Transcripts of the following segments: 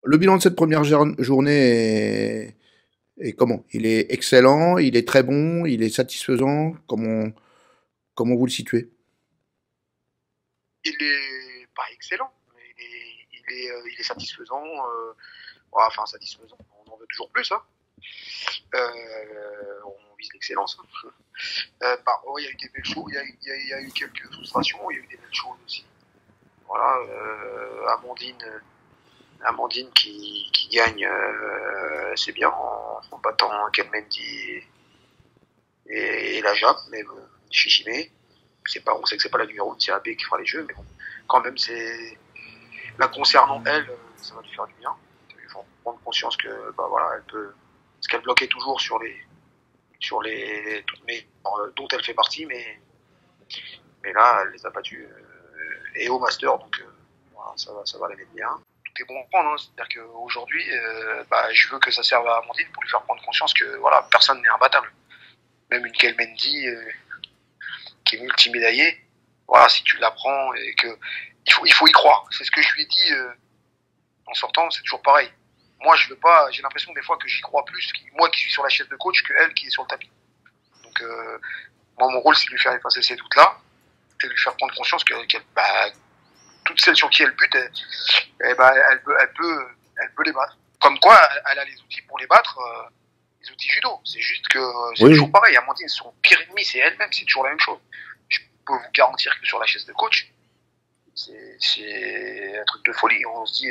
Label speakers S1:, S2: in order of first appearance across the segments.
S1: Le bilan de cette première journée est comment? Il est excellent, il est très bon, il est satisfaisant. Comment vous le situez?
S2: Il est pas excellent, mais il est satisfaisant. Ouais, enfin, satisfaisant. On en veut toujours plus, hein. On vise l'excellence, hein. Ouais, il y a eu des belles choses, il y a eu quelques frustrations, il y a eu des belles choses aussi. Voilà, Amandine qui gagne, c'est bien en battant Kelmendi et la Jap, mais Chichimé. On sait que c'est pas la numéro 1, c'est AB qui fera les jeux, mais bon, quand même, la concernant elle, ça va lui faire du bien. Il faut prendre conscience que, bah voilà, elle peut, parce qu'elle bloquait toujours mais, dont elle fait partie, mais là, elle les a battus, et au master, donc, voilà, ça va l'aider bien. Tout est bon à prendre, hein. C'est-à-dire qu'aujourd'hui, bah, je veux que ça serve à Amandine pour lui faire prendre conscience que, voilà, personne n'est imbattable. Même une Kelmendi, qui est multimédaillée, voilà, si tu l'apprends et que il faut y croire. C'est ce que je lui ai dit en sortant, c'est toujours pareil. Moi, je veux pas. J'ai l'impression des fois que j'y crois plus, moi qui suis sur la chaise de coach, que elle qui est sur le tapis. Donc, moi, mon rôle, c'est de lui faire effacer ces doutes-là et de lui faire prendre conscience que bah, toutes celles sur qui elle bute, bah, elle peut les battre. Comme quoi, elle a les outils pour les battre. Les outils judo. C'est juste que c'est
S1: Oui,
S2: toujours
S1: oui.
S2: pareil. Amandine, son pire ennemi, c'est elle-même. C'est toujours la même chose. Je peux vous garantir que sur la chaise de coach, c'est un truc de folie. On se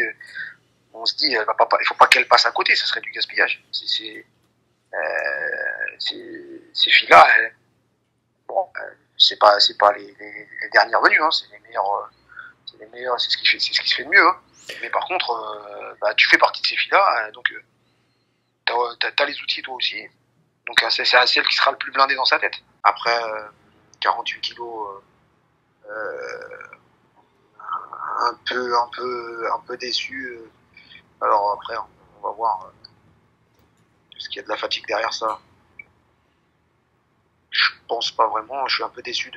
S2: dit, elle va pas, il faut pas qu'elle passe à côté. Ça serait du gaspillage. Ces filles-là, bon, c'est pas les dernières venues. Hein, c'est les meilleures. C'est ce qui se fait de mieux. Hein. Mais par contre, bah, tu fais partie de ces filles-là, donc t'as les outils toi aussi. Donc c'est à celle qui sera le plus blindé dans sa tête. Après 48 kilos, un peu déçu. Alors après, on va voir ce qu'il y a de la fatigue derrière ça. Je pense pas vraiment. Je suis un peu déçu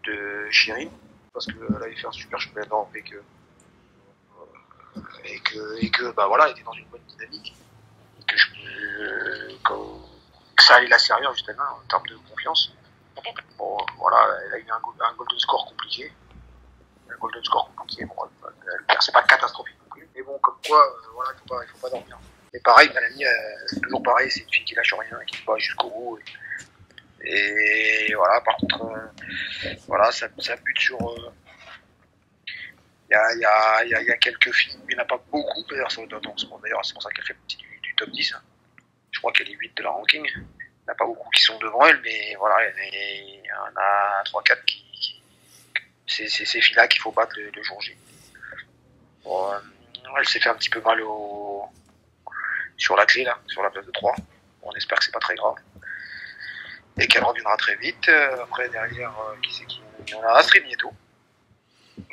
S2: de Chirine parce que là il fait un super championnat d'Europe et que bah voilà, il était dans une bonne dynamique et que ça allait la servir justement en termes de confiance. Bon, voilà, elle a eu un golden score compliqué. Un golden score compliqué. Bon, c'est pas catastrophique non plus. Mais bon, comme quoi, voilà, il faut pas dormir. Et pareil, Mélanie, c'est toujours pareil, c'est une fille qui lâche rien, qui se bat jusqu'au bout. Et voilà, par contre, voilà, ça bute sur. Il y a quelques filles, il n'y en a pas beaucoup, d'ailleurs, d'ailleurs, c'est pour ça qu'elle fait partie du top 10. Hein. Je crois qu'elle est 8 de la ranking. Il n'y en a pas beaucoup qui sont devant elle, mais voilà, il y en a 3-4 c'est ces filles-là qu'il faut battre le jour J. Bon, elle s'est fait un petit peu mal sur la clé, là, sur la place de 3. On espère que c'est pas très grave. Et qu'elle reviendra très vite. Après, derrière, qui c'est qui on a Astrid Nieto.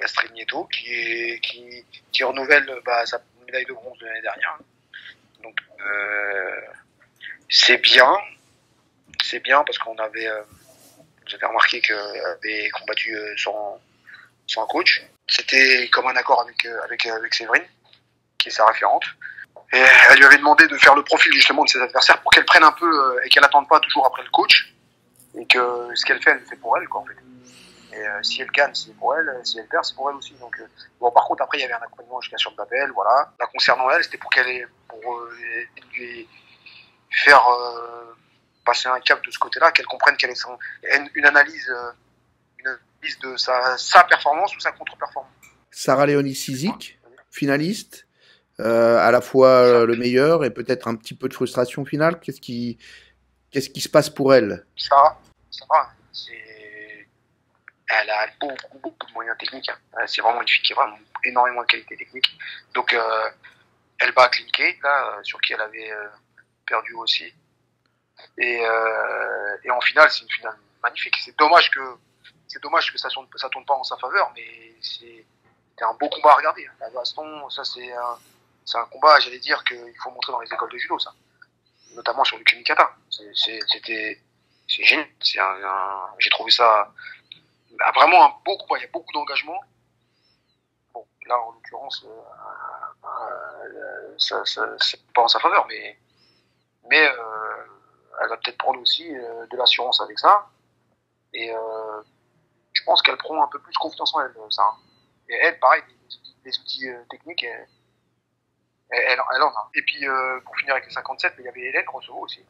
S2: Astrid Nieto qui renouvelle sa médaille de bronze de l'année dernière. Donc, c'est bien. C'est bien parce qu'on avait, j'avais remarqué qu'elle avait combattu sans coach. C'était comme un accord avec Séverine, qui est sa référente. Et elle lui avait demandé de faire le profil justement de ses adversaires pour qu'elle prenne un peu et qu'elle n'attende pas toujours après le coach. Et que ce qu'elle fait, elle le fait pour elle, quoi, en fait. Et si elle gagne, c'est pour elle. Si elle perd, c'est pour elle aussi. Donc, bon, par contre, après, il y avait un accompagnement jusqu'à sur Babel, voilà. La concernant elle, c'était pour lui faire passer un cap de ce côté-là, qu'elle comprenne quelle est une analyse de sa performance ou sa contre-performance.
S1: Sarah Léonie Sizik, finaliste, à la fois
S2: Ça,
S1: le meilleur et peut-être un petit peu de frustration finale. Qu'est-ce qui se passe pour elle?
S2: ça va. Elle a beaucoup de moyens techniques. Hein. C'est vraiment une fille qui a vraiment énormément de qualité technique. Donc, elle bat Clean Kate, là, sur qui elle avait perdu aussi. Et en finale, c'est une finale magnifique. C'est dommage que ça tourne pas en sa faveur, mais c'était un beau combat à regarder. La baston, ça c'est un combat, j'allais dire qu'il faut montrer dans les écoles de judo, ça, notamment sur le kumikata. C'est génial. J'ai trouvé ça vraiment un beau combat. Il y a beaucoup d'engagement. Bon, là en l'occurrence, c'est pas en sa faveur, mais elle va peut-être prendre aussi de l'assurance avec ça. Et je pense qu'elle prend un peu plus confiance en elle, ça. Hein. Et elle, pareil, les outils techniques, elle en a. Et puis, pour finir avec les 57, il y avait Hélène Rousseau aussi.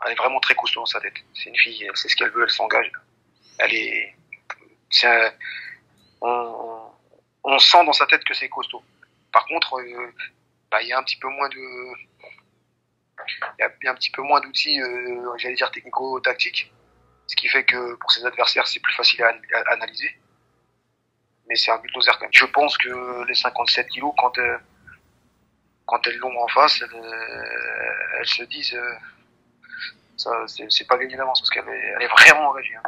S2: Elle est vraiment très costaud dans sa tête. C'est une fille, elle sait ce qu'elle veut, elle s'engage. Elle est, on sent dans sa tête que c'est costaud. Par contre, il y a un petit peu moins de, il y a un petit peu moins d'outils, j'allais dire technico-tactiques, ce qui fait que pour ses adversaires, c'est plus facile à analyser. Mais c'est un bulldozer quand même. Je pense que les 57 kilos, quand elles l'ont en face, elles se disent, ça, c'est pas gagné d'avance parce qu'elle elle est vraiment engagée. Hein.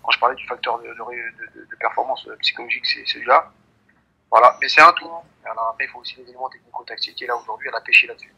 S2: Quand je parlais du facteur de performance psychologique, c'est celui-là. Voilà, mais c'est un tout. Alors après, il faut aussi des éléments technico-tactiques et là aujourd'hui, elle a pêché là-dessus.